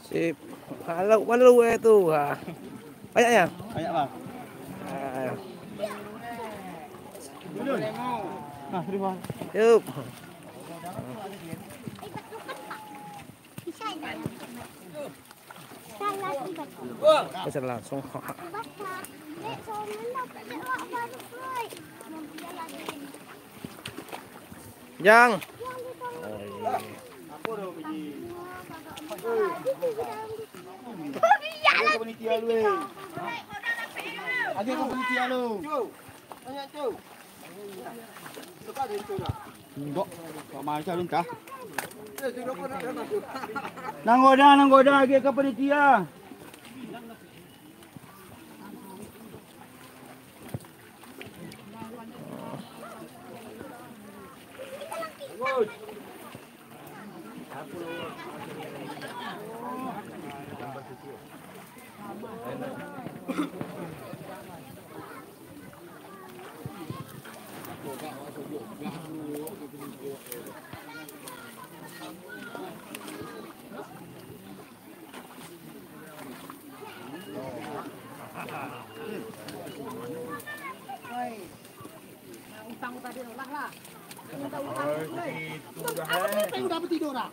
Sip. Malu tu. Banyaknya? Banyak bang. Terima. Yuk. Bisa langsung. Yang. Ada penitia lu. Banyak tu. Enggak, tak macam ni kah? Nanggoda lagi ke penitia. Utang tadi orang lah. Minta utang. Itu dah bertidur dah.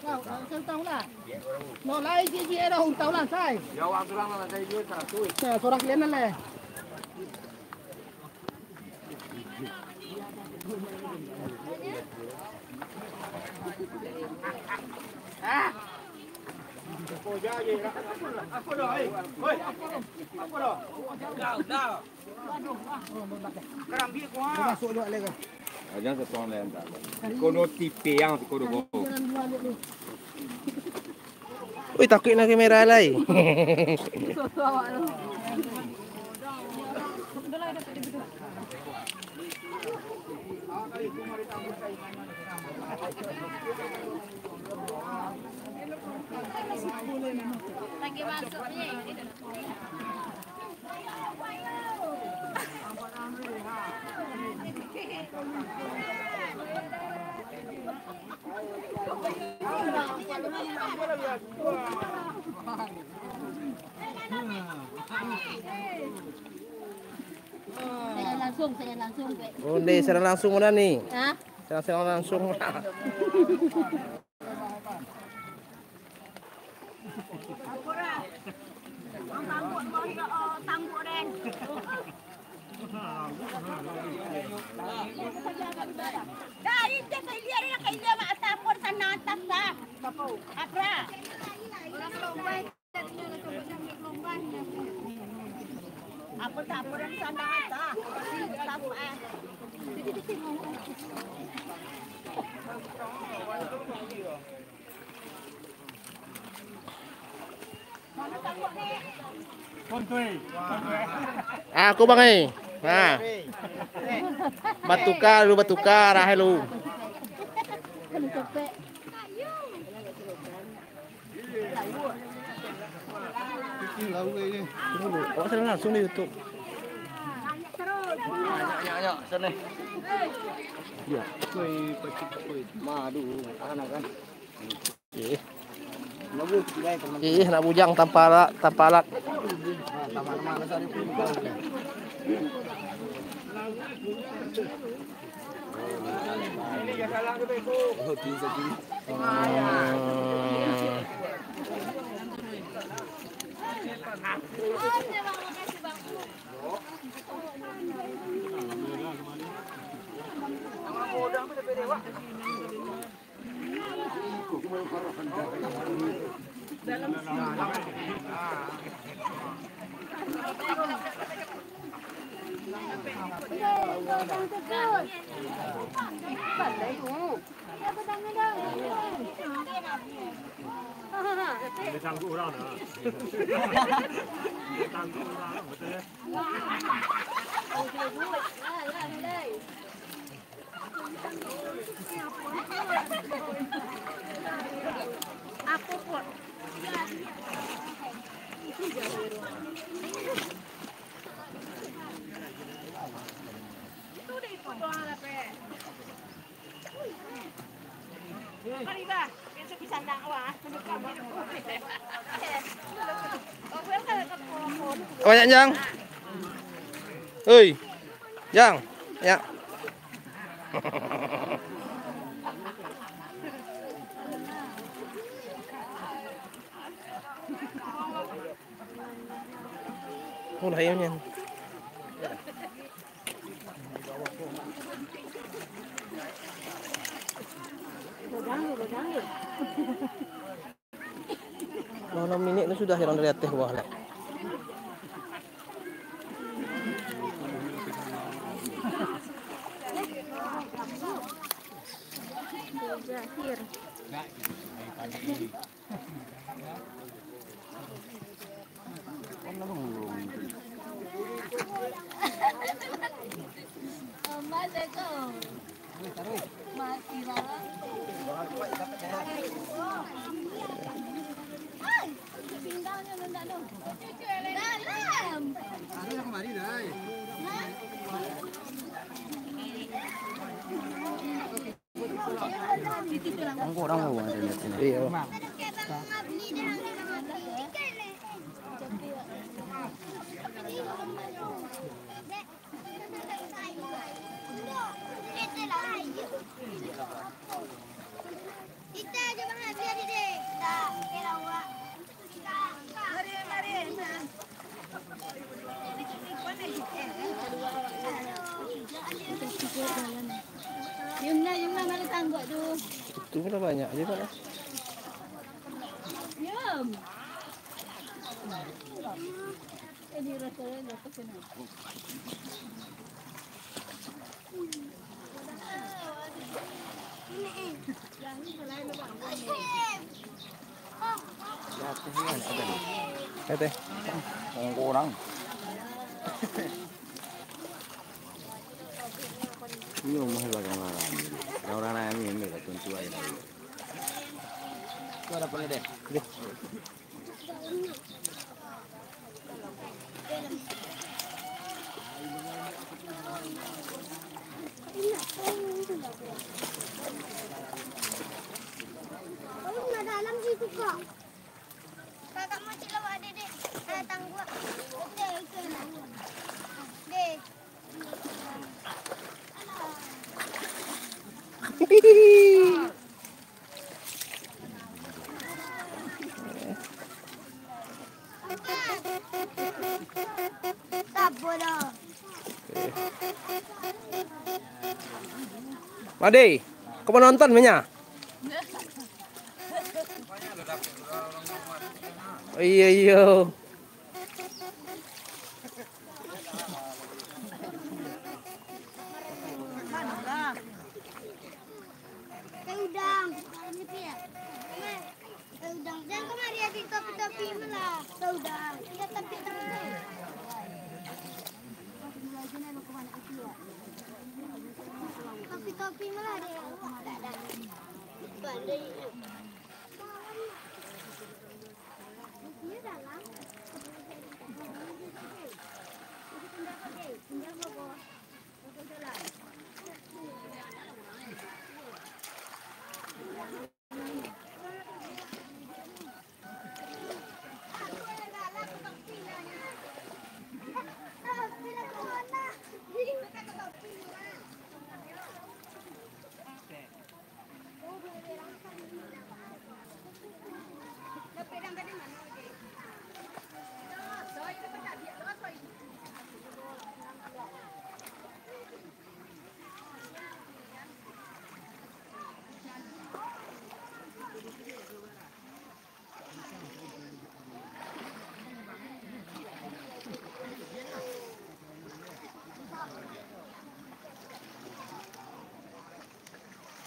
Kau tahu lah. No lain je dah tahu lah saya. Ya orang orang lah saya dia tak tu. Saya seorang kalian lah. Oh ya ye. Apa dah? Hoi, apa dah? Dah. Kerang biar kuah. Masuk dulu lagi. Jangan sesuatu lain tak. Kono tipe yang kono go. Ui, takut nak kamera lain. Lagi masuk ni. Saya langsung. Oh, ni serang langsung mana ni? Ha? Serang langsung. Tangguk deh. Dari dia kaya dia mak tapor sana atas dah. Apa? Apa tapor yang sana atas? Aku bang ni. Ha. Batukar hai lu. Oh, serang langsung di YouTube. Ya, sana. Ya, koi pacik. Madu, anak kan. Nak bujang tanpa alat. Taman-taman sari pun. Ini ya kalang tu beku. Oh, bisa. 没当过让的啊，没当过让，我这。Aku pun. Itu deh itu doang lah pe. Mari dah, besok bisa nak wah, menukar minum. Oh, gue kan ke pohon. Banyak Jang. Hei. Jang. Ya. Oh, lah ini. Mau 6 minit ni sudah jalan dari atas ke bawah lah. Berakhir. Mati lah. Pindahnya rendah tu. Dalam. Ada yang kemari dah. Orang mau ada ni. Iya. Kita aja bang biar dia. Tak, kira awak. Mari. Yumna mana tangguk tu? Itu pula banyak je tak lah. Yum. Ini rasanya apa kena? Teh. Orang. Ini rumah belakang larang. Orang lain ini lah tuan tua ini. Kau dapat deh. Oh, dalam situ kok. Kakak macam lawak dedek. Datang gua. Okey. Dek. Sabolah. Madi, kau mau nonton punya? Iya. Udang. Udang. Jangan kemari ada topi-topi malah. Udang. Lihat topi tangan. Topi-topi malah dia. Tak ada. Balik. Ini dalam. Ini dalam.